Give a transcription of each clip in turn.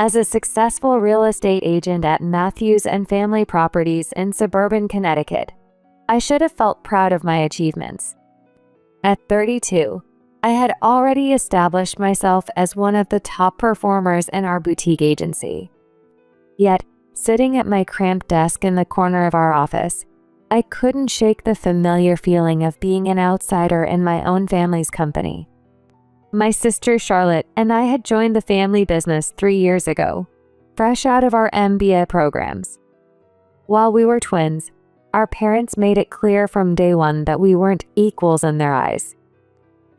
as a successful real estate agent at Matthews and Family Properties in suburban Connecticut. I should have felt proud of my achievements. At 32, I had already established myself as one of the top performers in our boutique agency. Yet, sitting at my cramped desk in the corner of our office, I couldn't shake the familiar feeling of being an outsider in my own family's company. My sister Charlotte and I had joined the family business 3 years ago, fresh out of our MBA programs. While we were twins, our parents made it clear from day one that we weren't equals in their eyes.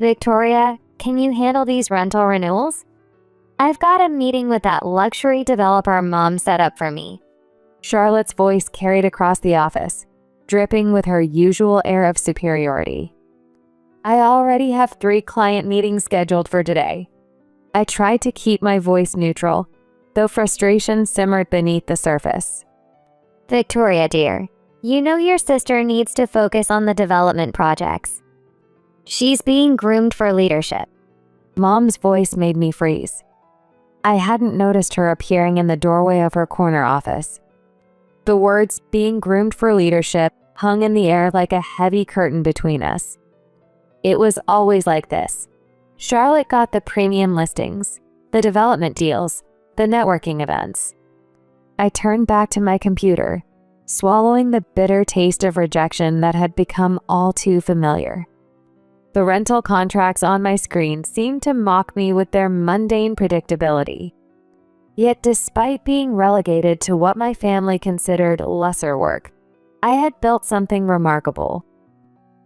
Victoria, can you handle these rental renewals? I've got a meeting with that luxury developer Mom set up for me. Charlotte's voice carried across the office, dripping with her usual air of superiority. I already have 3 client meetings scheduled for today. I tried to keep my voice neutral, though frustration simmered beneath the surface. Victoria, dear, you know your sister needs to focus on the development projects. She's being groomed for leadership. Mom's voice made me freeze. I hadn't noticed her appearing in the doorway of her corner office. The words "being groomed for leadership" hung in the air like a heavy curtain between us. It was always like this. Charlotte got the premium listings, the development deals, the networking events. I turned back to my computer, swallowing the bitter taste of rejection that had become all too familiar. The rental contracts on my screen seemed to mock me with their mundane predictability. Yet despite being relegated to what my family considered lesser work, I had built something remarkable.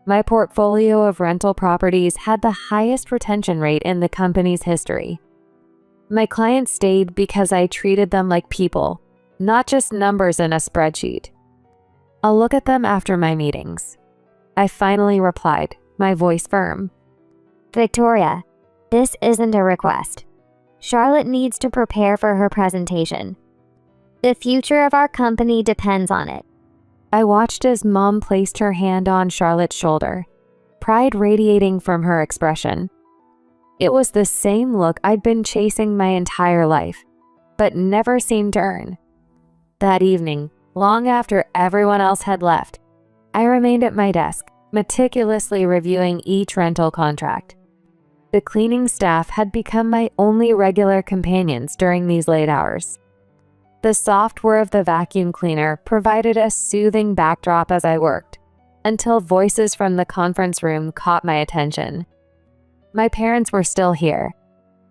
My portfolio of rental properties had the highest retention rate in the company's history. My clients stayed because I treated them like people, not just numbers in a spreadsheet. I'll look at them after my meetings. I finally replied, my voice firm. Victoria, this isn't a request. Charlotte needs to prepare for her presentation. The future of our company depends on it. I watched as Mom placed her hand on Charlotte's shoulder, pride radiating from her expression. It was the same look I'd been chasing my entire life, but never seemed to earn. That evening, long after everyone else had left, I remained at my desk, meticulously reviewing each rental contract. The cleaning staff had become my only regular companions during these late hours. The soft whir of the vacuum cleaner provided a soothing backdrop as I worked, until voices from the conference room caught my attention. My parents were still here.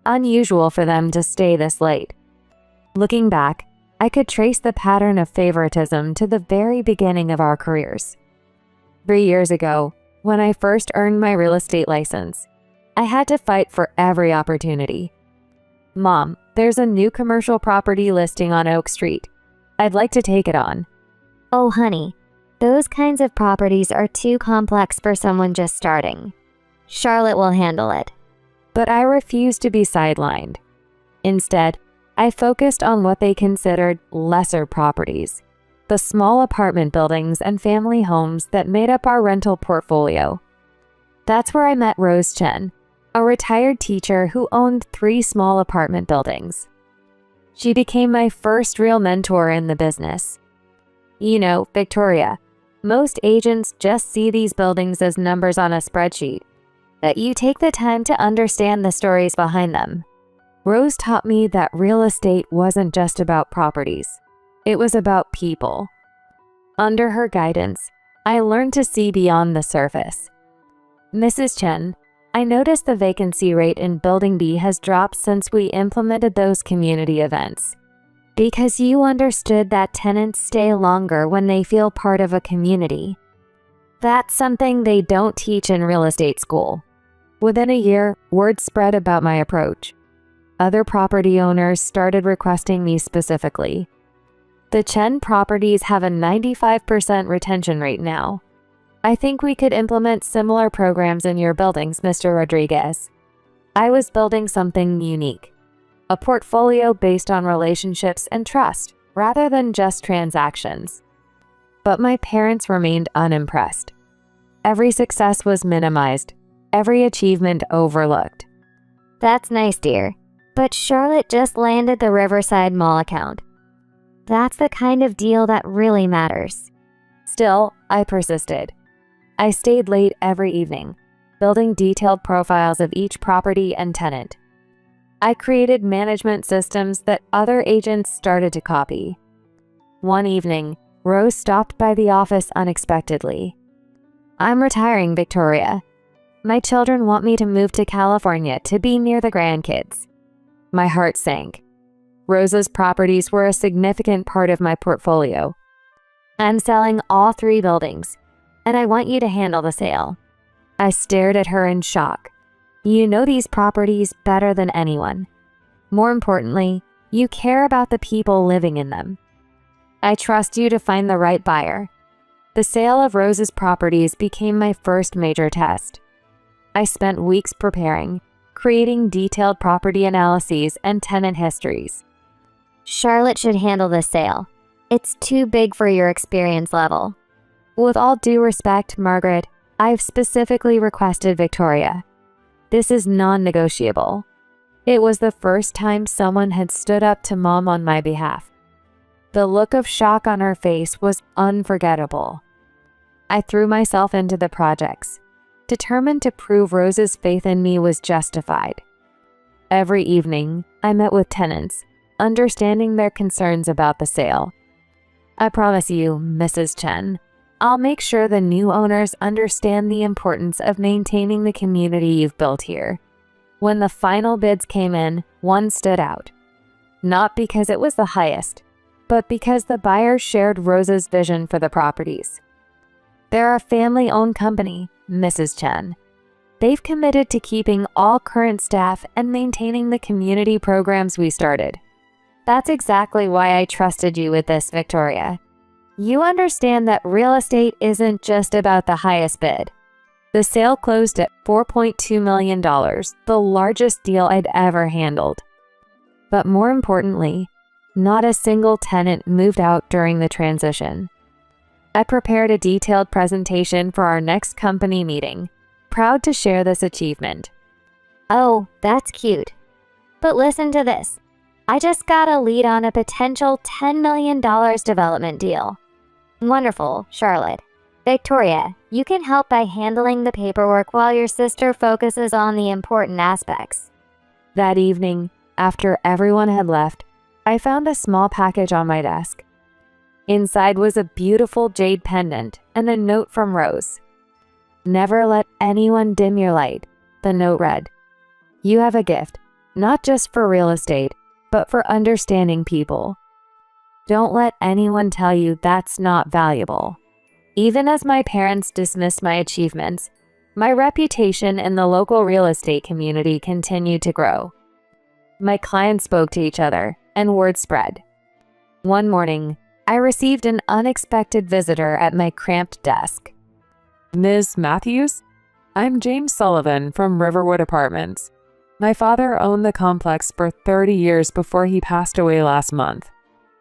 Unusual for them to stay this late. Looking back, I could trace the pattern of favoritism to the very beginning of our careers. 3 years ago, when I first earned my real estate license, I had to fight for every opportunity. Mom, there's a new commercial property listing on Oak Street. I'd like to take it on. Oh, honey, those kinds of properties are too complex for someone just starting. Charlotte will handle it. But I refused to be sidelined. Instead, I focused on what they considered lesser properties, the small apartment buildings and family homes that made up our rental portfolio. That's where I met Rose Chen, a retired teacher who owned 3 small apartment buildings. She became my first real mentor in the business. You know, Victoria, most agents just see these buildings as numbers on a spreadsheet, but you take the time to understand the stories behind them. Rose taught me that real estate wasn't just about properties. It was about people. Under her guidance, I learned to see beyond the surface. Mrs. Chen, I noticed the vacancy rate in Building B has dropped since we implemented those community events. Because you understood that tenants stay longer when they feel part of a community. That's something they don't teach in real estate school. Within a year, word spread about my approach. Other property owners started requesting me specifically. The Chen properties have a 95% retention rate now. I think we could implement similar programs in your buildings, Mr. Rodriguez. I was building something unique, a portfolio based on relationships and trust, rather than just transactions. But my parents remained unimpressed. Every success was minimized, every achievement overlooked. That's nice, dear. But Charlotte just landed the Riverside Mall account. That's the kind of deal that really matters. Still, I persisted. I stayed late every evening, building detailed profiles of each property and tenant. I created management systems that other agents started to copy. One evening, Rose stopped by the office unexpectedly. "I'm retiring, Victoria. My children want me to move to California to be near the grandkids." My heart sank. Rose's properties were a significant part of my portfolio. "I'm selling all 3 buildings, and I want you to handle the sale." I stared at her in shock. "You know these properties better than anyone. More importantly, you care about the people living in them. I trust you to find the right buyer." The sale of Rose's properties became my first major test. I spent weeks preparing, creating detailed property analyses and tenant histories. "Charlotte should handle this sale. It's too big for your experience level." "With all due respect, Margaret, I've specifically requested Victoria. This is non-negotiable." It was the first time someone had stood up to Mom on my behalf. The look of shock on her face was unforgettable. I threw myself into the projects, determined to prove Rose's faith in me was justified. Every evening, I met with tenants, understanding their concerns about the sale. "I promise you, Mrs. Chen, I'll make sure the new owners understand the importance of maintaining the community you've built here." When the final bids came in, one stood out. Not because it was the highest, but because the buyer shared Rose's vision for the properties. "They're a family-owned company, Mrs. Chen. They've committed to keeping all current staff and maintaining the community programs we started. That's exactly why I trusted you with this, Victoria. You understand that real estate isn't just about the highest bid." The sale closed at $4.2 million, the largest deal I'd ever handled. But more importantly, not a single tenant moved out during the transition. I prepared a detailed presentation for our next company meeting, proud to share this achievement. "Oh, that's cute. But listen to this. I just got a lead on a potential $10 million development deal." "Wonderful, Charlotte. Victoria, you can help by handling the paperwork while your sister focuses on the important aspects." That evening, after everyone had left, I found a small package on my desk. Inside was a beautiful jade pendant and a note from Rose. "Never let anyone dim your light," the note read. "You have a gift, not just for real estate, but for understanding people. Don't let anyone tell you that's not valuable." Even as my parents dismissed my achievements, my reputation in the local real estate community continued to grow. My clients spoke to each other, and word spread. One morning, I received an unexpected visitor at my cramped desk. "Ms. Matthews? I'm James Sullivan from Riverwood Apartments. My father owned the complex for 30 years before he passed away last month."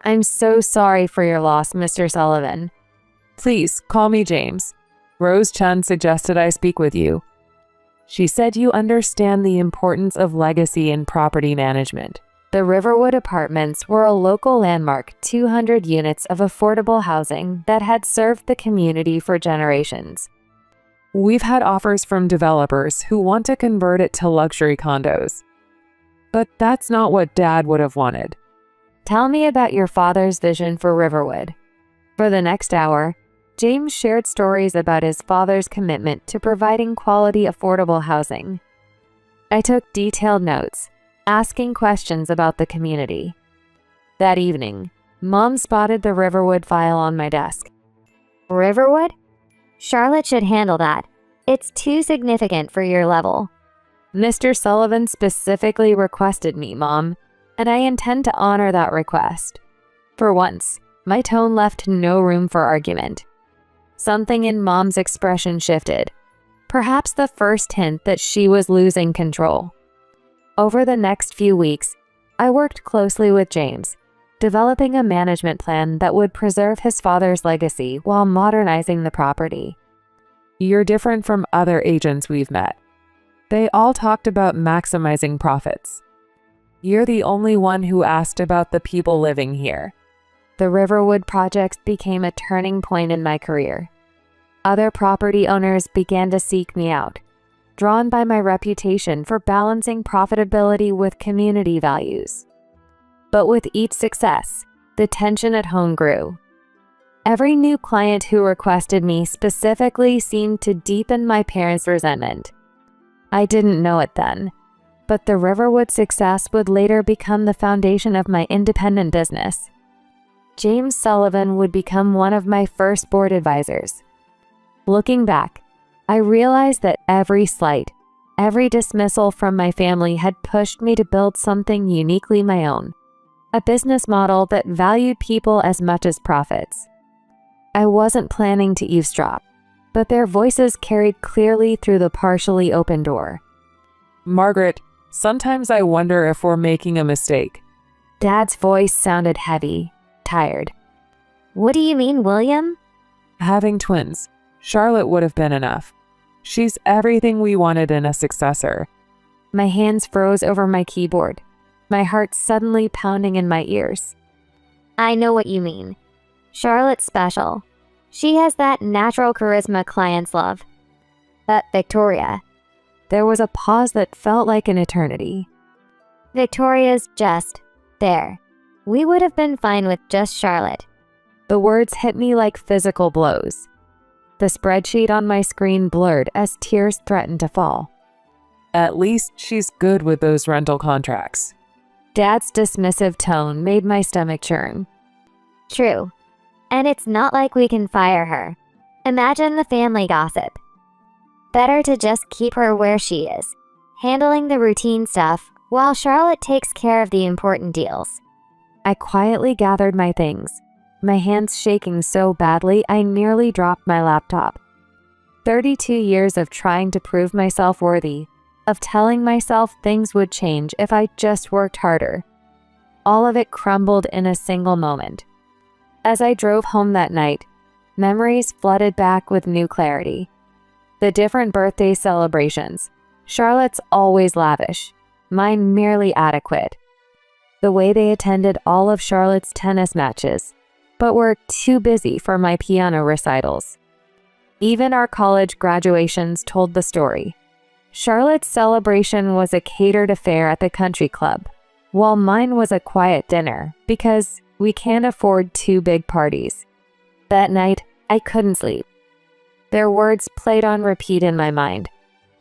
"I'm so sorry for your loss, Mr. Sullivan." "Please, call me James. Rose Chen suggested I speak with you. She said you understand the importance of legacy in property management." The Riverwood Apartments were a local landmark, 200 units of affordable housing that had served the community for generations. "We've had offers from developers who want to convert it to luxury condos. But that's not what Dad would have wanted." "Tell me about your father's vision for Riverwood." For the next hour, James shared stories about his father's commitment to providing quality, affordable housing. I took detailed notes, asking questions about the community. That evening, Mom spotted the Riverwood file on my desk. "Riverwood? Charlotte should handle that. It's too significant for your level." "Mr. Sullivan specifically requested me, Mom, and I intend to honor that request." For once, my tone left no room for argument. Something in Mom's expression shifted, perhaps the first hint that she was losing control. Over the next few weeks, I worked closely with James, developing a management plan that would preserve his father's legacy while modernizing the property. "You're different from other agents we've met. They all talked about maximizing profits. You're the only one who asked about the people living here. The Riverwood project became a turning point in my career. Other property owners began to seek me out, drawn by my reputation for balancing profitability with community values. But with each success, the tension at home grew. Every new client who requested me specifically seemed to deepen my parents' resentment. I didn't know it then, but the Riverwood success would later become the foundation of my independent business. James Sullivan would become one of my first board advisors. Looking back, I realized that every slight, every dismissal from my family had pushed me to build something uniquely my own, a business model that valued people as much as profits. I wasn't planning to eavesdrop, but their voices carried clearly through the partially open door. Margaret, sometimes I wonder if we're making a mistake. Dad's voice sounded heavy, tired. What do you mean, William? Having twins, Charlotte would have been enough. She's everything we wanted in a successor. My hands froze over my keyboard, my heart suddenly pounding in my ears. I know what you mean. Charlotte's special. She has that natural charisma clients love. But Victoria. There was a pause that felt like an eternity. Victoria's just there. We would have been fine with just Charlotte. The words hit me like physical blows. The spreadsheet on my screen blurred as tears threatened to fall. At least she's good with those rental contracts. Dad's dismissive tone made my stomach churn. True. And it's not like we can fire her. Imagine the family gossip. Better to just keep her where she is, handling the routine stuff while Charlotte takes care of the important deals. I quietly gathered my things, my hands shaking so badly I nearly dropped my laptop. 32 years of trying to prove myself worthy, of telling myself things would change if I just worked harder. All of it crumbled in a single moment. As I drove home that night, memories flooded back with new clarity. The different birthday celebrations, Charlotte's always lavish, mine merely adequate. The way they attended all of Charlotte's tennis matches, but were too busy for my piano recitals. Even our college graduations told the story. Charlotte's celebration was a catered affair at the country club, while mine was a quiet dinner because we can't afford two big parties. That night, I couldn't sleep. Their words played on repeat in my mind.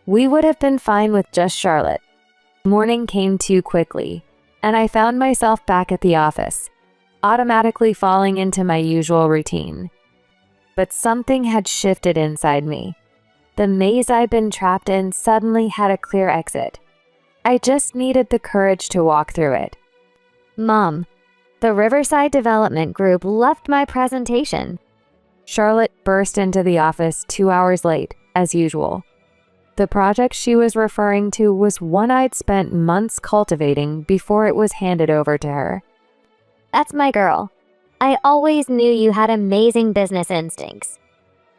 We would have been fine with just Charlotte. Morning came too quickly, and I found myself back at the office, automatically falling into my usual routine. But something had shifted inside me. The maze I'd been trapped in suddenly had a clear exit. I just needed the courage to walk through it. Mom, the Riverside Development Group loved my presentation. Charlotte burst into the office 2 hours late, as usual. The project she was referring to was one I'd spent months cultivating before it was handed over to her. That's my girl. I always knew you had amazing business instincts.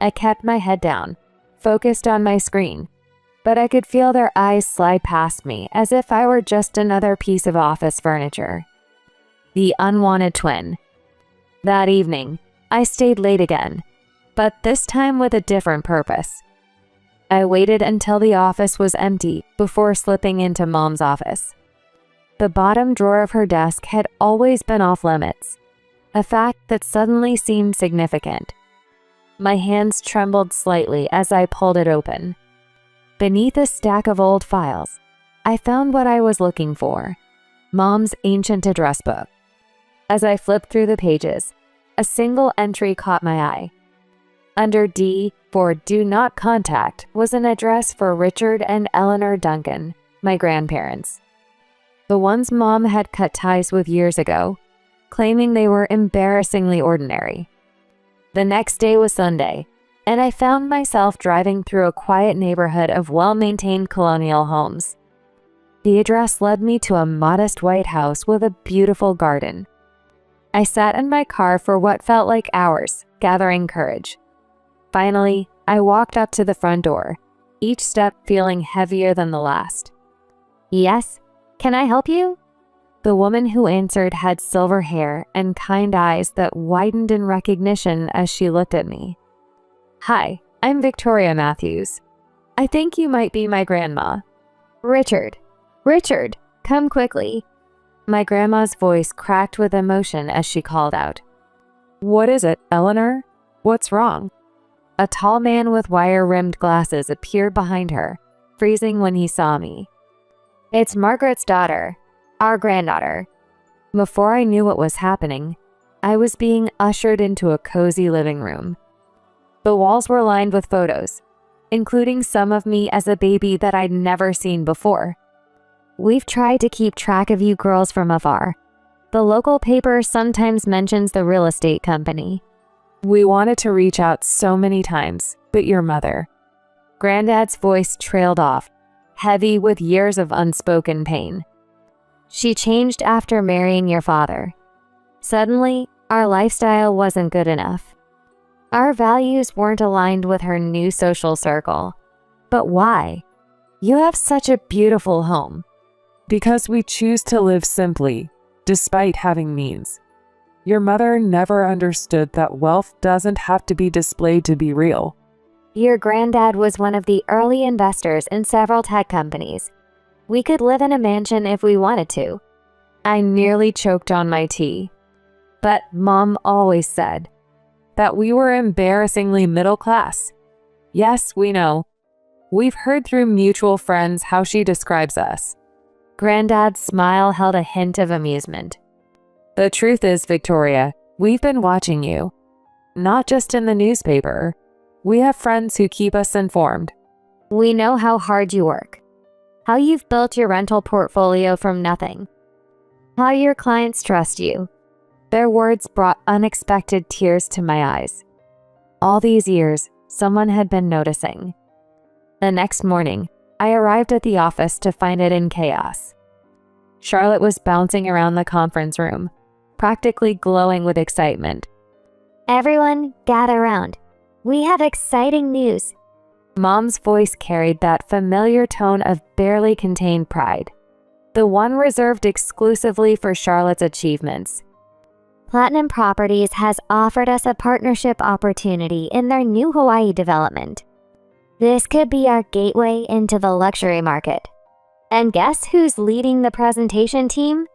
I kept my head down, focused on my screen, but I could feel their eyes slide past me as if I were just another piece of office furniture. The unwanted twin. That evening, I stayed late again, but this time with a different purpose. I waited until the office was empty before slipping into Mom's office. The bottom drawer of her desk had always been off limits, a fact that suddenly seemed significant. My hands trembled slightly as I pulled it open. Beneath a stack of old files, I found what I was looking for: Mom's ancient address book. As I flipped through the pages, a single entry caught my eye. Under D for Do Not Contact was an address for Richard and Eleanor Duncan, my grandparents. The ones Mom had cut ties with years ago, claiming they were embarrassingly ordinary. The next day was Sunday, and I found myself driving through a quiet neighborhood of well-maintained colonial homes. The address led me to a modest white house with a beautiful garden. I sat in my car for what felt like hours, gathering courage. Finally, I walked up to the front door, each step feeling heavier than the last. Yes? Can I help you? The woman who answered had silver hair and kind eyes that widened in recognition as she looked at me. "Hi, I'm Victoria Matthews. I think you might be my grandma." Richard, come quickly." My grandma's voice cracked with emotion as she called out. "What is it, Eleanor? What's wrong?" A tall man with wire-rimmed glasses appeared behind her, freezing when he saw me. It's Margaret's daughter, our granddaughter. Before I knew what was happening, I was being ushered into a cozy living room. The walls were lined with photos, including some of me as a baby that I'd never seen before. We've tried to keep track of you girls from afar. The local paper sometimes mentions the real estate company. We wanted to reach out so many times, but your mother." Granddad's voice trailed off, heavy with years of unspoken pain. She changed after marrying your father. Suddenly, our lifestyle wasn't good enough. Our values weren't aligned with her new social circle. But why? You have such a beautiful home. "Because we choose to live simply, despite having means. Your mother never understood that wealth doesn't have to be displayed to be real." Your granddad was one of the early investors in several tech companies. We could live in a mansion if we wanted to. I nearly choked on my tea. But Mom always said "That we were embarrassingly middle class." Yes, we know. We've heard through mutual friends how she describes us. Granddad's smile held a hint of amusement. "The truth is, Victoria, we've been watching you. Not just in the newspaper. We have friends who keep us informed. We know how hard you work, how you've built your rental portfolio from nothing, how your clients trust you." Their words brought unexpected tears to my eyes. All these years, someone had been noticing. The next morning, I arrived at the office to find it in chaos. Charlotte was bouncing around the conference room, practically glowing with excitement. "Everyone, gather around. We have exciting news." Mom's voice carried that familiar tone of barely contained pride, the one reserved exclusively for Charlotte's achievements. Platinum Properties has offered us a partnership opportunity in their new Hawaii development. This could be our gateway into the luxury market. And guess who's leading the presentation team?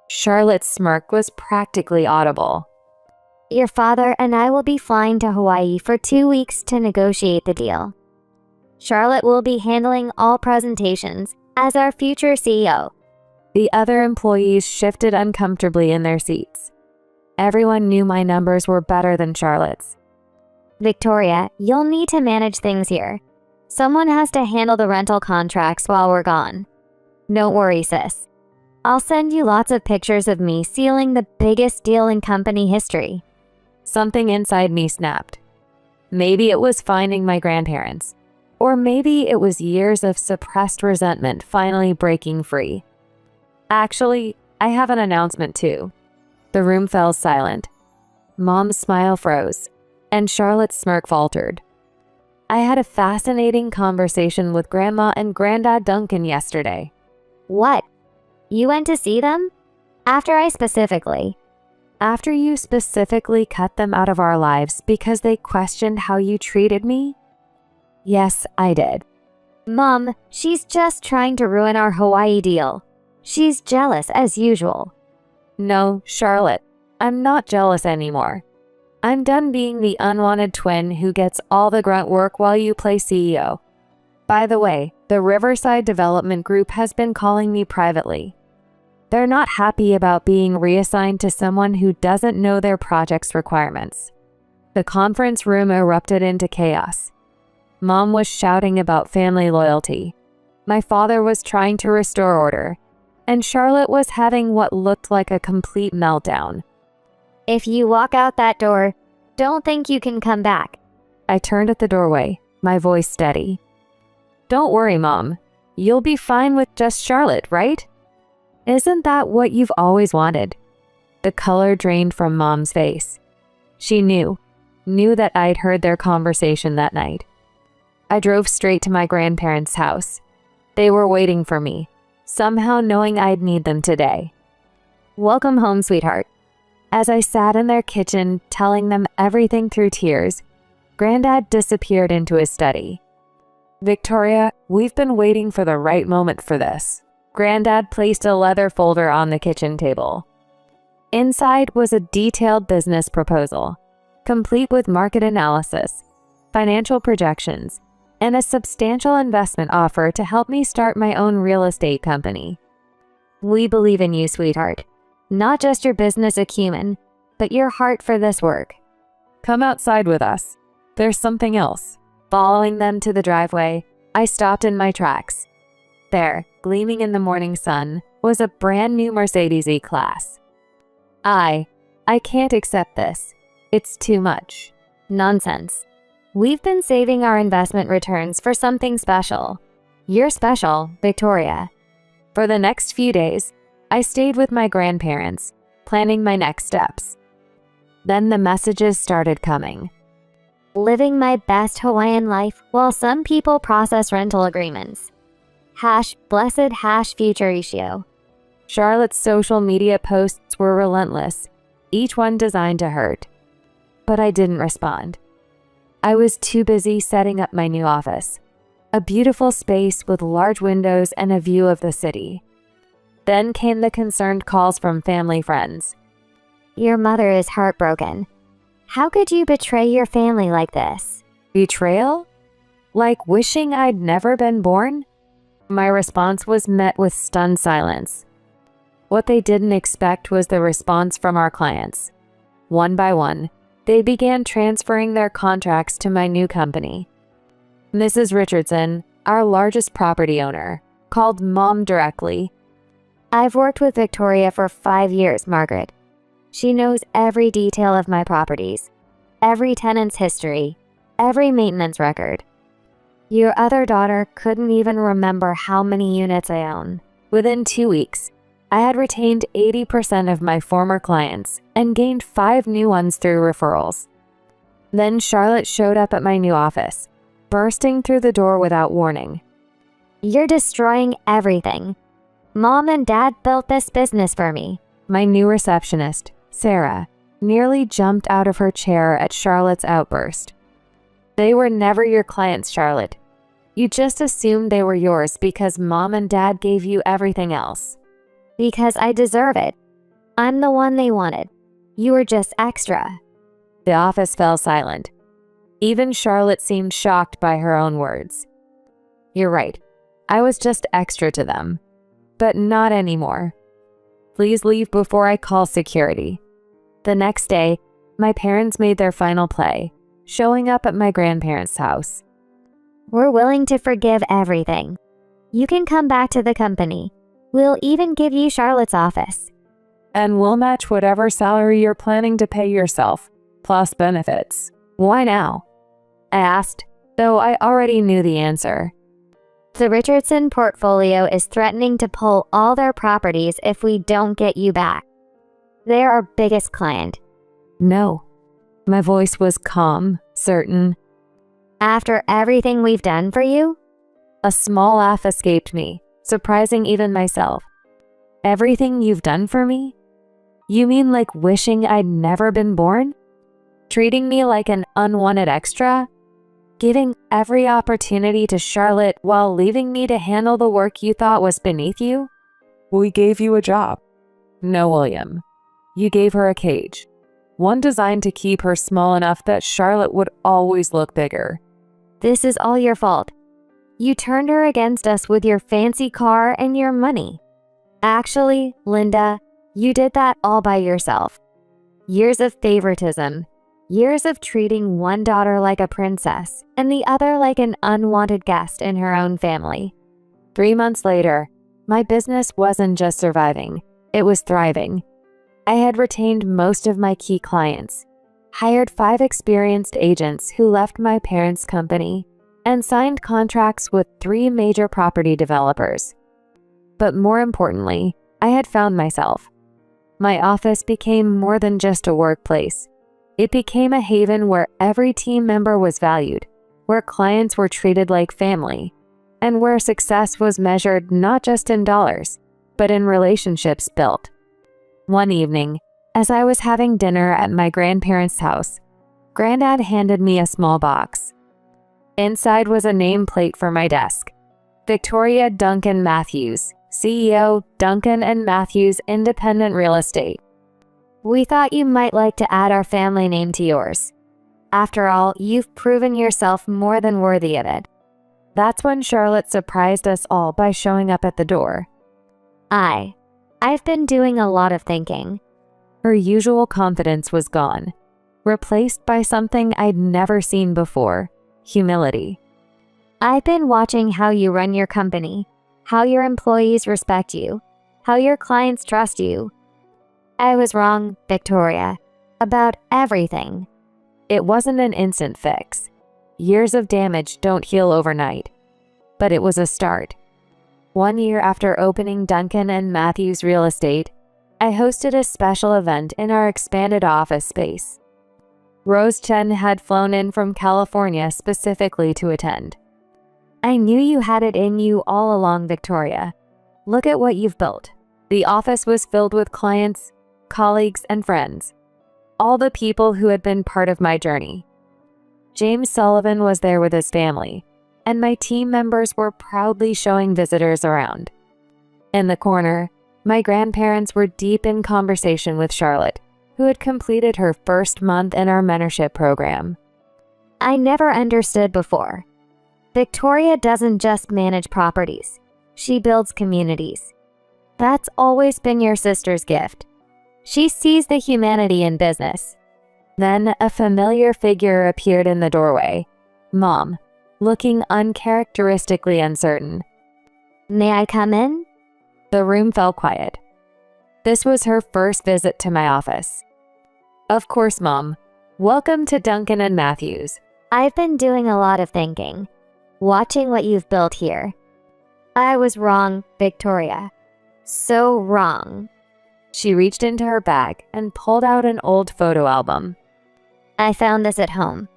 Charlotte's smirk was practically audible. Your father and I will be flying to Hawaii for 2 weeks to negotiate the deal. Charlotte will be handling all presentations as our future CEO. The other employees shifted uncomfortably in their seats. Everyone knew my numbers were better than Charlotte's. Victoria, you'll need to manage things here. Someone has to handle the rental contracts while we're gone. Don't worry, sis. I'll send you lots of pictures of me sealing the biggest deal in company history. Something inside me snapped. Maybe it was finding my grandparents, or maybe it was years of suppressed resentment finally breaking free. Actually, I have an announcement too. The room fell silent. Mom's smile froze, and Charlotte's smirk faltered. I had a fascinating conversation with Grandma and Granddad Duncan yesterday. What? You went to see them? After you specifically cut them out of our lives because they questioned how you treated me? Yes, I did. Mom, she's just trying to ruin our Hawaii deal. She's jealous as usual. No, Charlotte, I'm not jealous anymore. I'm done being the unwanted twin who gets all the grunt work while you play CEO. By the way, the Riverside Development Group has been calling me privately. They're not happy about being reassigned to someone who doesn't know their project's requirements. The conference room erupted into chaos. Mom was shouting about family loyalty. My father was trying to restore order, and Charlotte was having what looked like a complete meltdown. If you walk out that door, don't think you can come back. I turned at the doorway, my voice steady. Don't worry, Mom. You'll be fine with just Charlotte, right? Isn't that what you've always wanted? The color drained from Mom's face. She knew that I'd heard their conversation that night. I drove straight to my grandparents' house. They were waiting for me, somehow knowing I'd need them today. Welcome home, sweetheart." As I sat in their kitchen telling them everything through tears, Granddad disappeared into his study. "Victoria, we've been waiting for the right moment for this." Granddad placed a leather folder on the kitchen table. Inside was a detailed business proposal, complete with market analysis, financial projections, and a substantial investment offer to help me start my own real estate company. "We believe in you, sweetheart. Not just your business acumen, but your heart for this work. Come outside with us. There's something else." Following them to the driveway, I stopped in my tracks. There, gleaming in the morning sun, was a brand new Mercedes E-Class. I can't accept this. It's too much." "Nonsense. We've been saving our investment returns for something special. You're special, Victoria." For the next few days, I stayed with my grandparents, planning my next steps. Then the messages started coming. Living my best Hawaiian life while some people process rental agreements. #blessed future issue. Charlotte's social media posts were relentless, each one designed to hurt. But I didn't respond. I was too busy setting up my new office, a beautiful space with large windows and a view of the city. Then came the concerned calls from family friends. "Your mother is heartbroken. How could you betray your family like this?" Betrayal? Like wishing I'd never been born? My response was met with stunned silence. What they didn't expect was the response from our clients. One by one, they began transferring their contracts to my new company. Mrs. Richardson, our largest property owner, called Mom directly. "I've worked with Victoria for 5 years, Margaret. She knows every detail of my properties, every tenant's history, every maintenance record. Your other daughter couldn't even remember how many units I own." Within 2 weeks, I had retained 80% of my former clients and gained 5 new ones through referrals. Then Charlotte showed up at my new office, bursting through the door without warning. "You're destroying everything. Mom and Dad built this business for me." My new receptionist, Sarah, nearly jumped out of her chair at Charlotte's outburst. "They were never your clients, Charlotte. You just assumed they were yours because Mom and Dad gave you everything else." "Because I deserve it. I'm the one they wanted. You were just extra." The office fell silent. Even Charlotte seemed shocked by her own words. "You're right. I was just extra to them. But not anymore. Please leave before I call security." The next day, my parents made their final play, showing up at my grandparents' house. "We're willing to forgive everything. You can come back to the company. We'll even give you Charlotte's office." And we'll match whatever salary you're planning to pay yourself, plus benefits. "Why now?" I asked, though I already knew the answer. "The Richardson portfolio is threatening to pull all their properties if we don't get you back. They're our biggest client." "No." My voice was calm, certain. "After everything we've done for you?" A small laugh escaped me, surprising even myself. "Everything you've done for me? You mean like wishing I'd never been born? Treating me like an unwanted extra? Giving every opportunity to Charlotte while leaving me to handle the work you thought was beneath you?" We gave you a job. "No, William. You gave her a cage. One designed to keep her small enough that Charlotte would always look bigger." "This is all your fault. You turned her against us with your fancy car and your money." "Actually, Linda, you did that all by yourself. Years of favoritism, years of treating one daughter like a princess and the other like an unwanted guest in her own family." 3 months later, my business wasn't just surviving, it was thriving. I had retained most of my key clients, hired 5 experienced agents who left my parents' company, and signed contracts with 3 major property developers. But more importantly, I had found myself. My office became more than just a workplace. It became a haven where every team member was valued, where clients were treated like family, and where success was measured not just in dollars, but in relationships built. One evening, as I was having dinner at my grandparents' house, Granddad handed me a small box. Inside was a nameplate for my desk. Victoria Duncan Matthews, CEO, Duncan and Matthews Independent Real Estate. We thought you might like to add our family name to yours. After all, you've proven yourself more than worthy of it. That's when Charlotte surprised us all by showing up at the door. I've been doing a lot of thinking. Her usual confidence was gone, replaced by something I'd never seen before: humility. I've been watching how you run your company, how your employees respect you, how your clients trust you. I was wrong, Victoria, about everything. It wasn't an instant fix. Years of damage don't heal overnight. But it was a start. 1 year after opening Duncan and Matthews Real Estate, I hosted a special event in our expanded office space. Rose Chen had flown in from California specifically to attend. I knew you had it in you all along, Victoria. Look at what you've built. The office was filled with clients, colleagues, and friends. All the people who had been part of my journey. James Sullivan was there with his family, and my team members were proudly showing visitors around. In the corner, my grandparents were deep in conversation with Charlotte, who had completed her first month in our mentorship program. I never understood before. Victoria doesn't just manage properties. She builds communities. That's always been your sister's gift. She sees the humanity in business. Then a familiar figure appeared in the doorway. Mom, looking uncharacteristically uncertain. May I come in? The room fell quiet. This was her first visit to my office. Of course, Mom. Welcome to Duncan and Matthews. I've been doing a lot of thinking, watching what you've built here. I was wrong, Victoria. So wrong. She reached into her bag and pulled out an old photo album. I found this at home.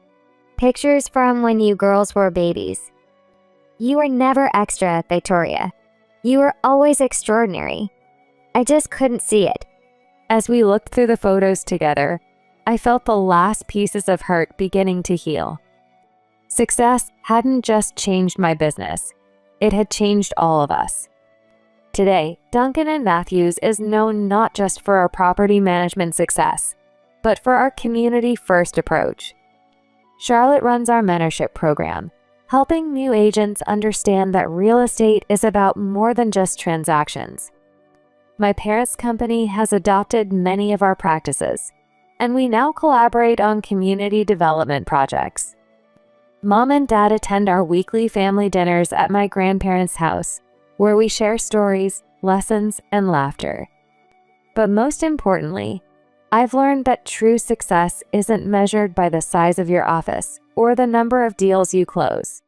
Pictures from when you girls were babies. You were never extra, Victoria. You were always extraordinary. I just couldn't see it. As we looked through the photos together, I felt the last pieces of hurt beginning to heal. Success hadn't just changed my business. It had changed all of us. Today, Duncan and Matthews is known not just for our property management success, but for our community-first approach. Charlotte runs our mentorship program, helping new agents understand that real estate is about more than just transactions. My parents' company has adopted many of our practices, and we now collaborate on community development projects. Mom and Dad attend our weekly family dinners at my grandparents' house, where we share stories, lessons, and laughter. But most importantly, I've learned that true success isn't measured by the size of your office or the number of deals you close.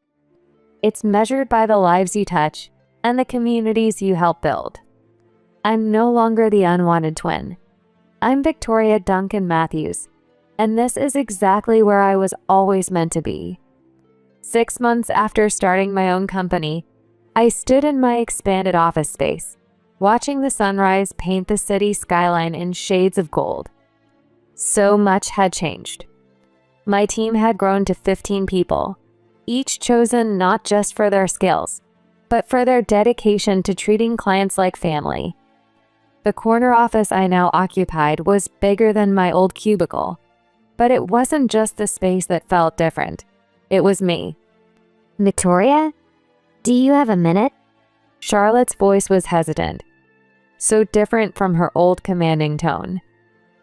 It's measured by the lives you touch and the communities you help build. I'm no longer the unwanted twin. I'm Victoria Duncan Matthews, and this is exactly where I was always meant to be. 6 months after starting my own company, I stood in my expanded office space, watching the sunrise paint the city skyline in shades of gold. So much had changed. My team had grown to 15 people, each chosen not just for their skills, but for their dedication to treating clients like family. The corner office I now occupied was bigger than my old cubicle, but it wasn't just the space that felt different. It was me. Victoria? Do you have a minute? Charlotte's voice was hesitant, so different from her old commanding tone.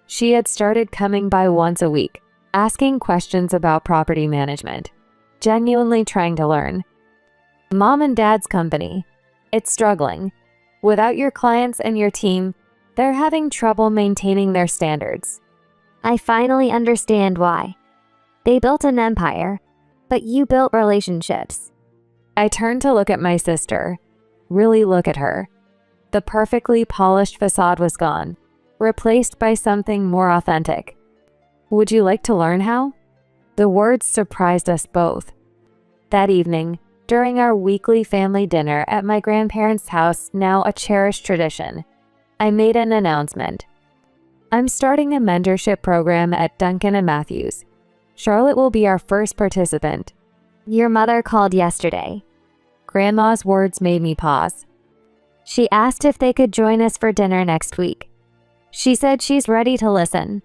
She had started coming by once a week, asking questions about property management, genuinely trying to learn. Mom and Dad's company, it's struggling. Without your clients and your team, they're having trouble maintaining their standards. I finally understand why. They built an empire, but you built relationships. I turned to look at my sister, really look at her. The perfectly polished facade was gone, replaced by something more authentic. Would you like to learn how? The words surprised us both. That evening, during our weekly family dinner at my grandparents' house, now a cherished tradition, I made an announcement. I'm starting a mentorship program at Duncan & Matthews. Charlotte will be our first participant. Your mother called yesterday. Grandma's words made me pause. She asked if they could join us for dinner next week. She said she's ready to listen.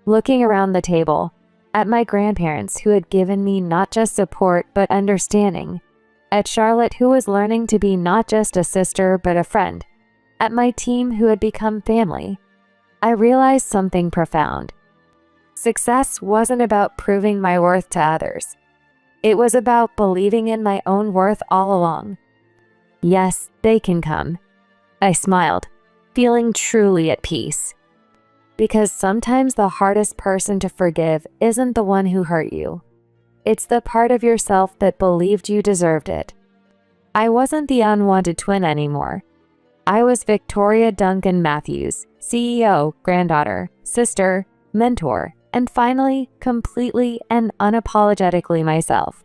Looking around the table, at my grandparents who had given me not just support but understanding, at Charlotte who was learning to be not just a sister but a friend, at my team who had become family, I realized something profound. Success wasn't about proving my worth to others. It was about believing in my own worth all along. Yes, they can come. I smiled, feeling truly at peace. Because sometimes the hardest person to forgive isn't the one who hurt you. It's the part of yourself that believed you deserved it. I wasn't the unwanted twin anymore. I was Victoria Duncan Matthews, CEO, granddaughter, sister, mentor, and finally, completely and unapologetically myself.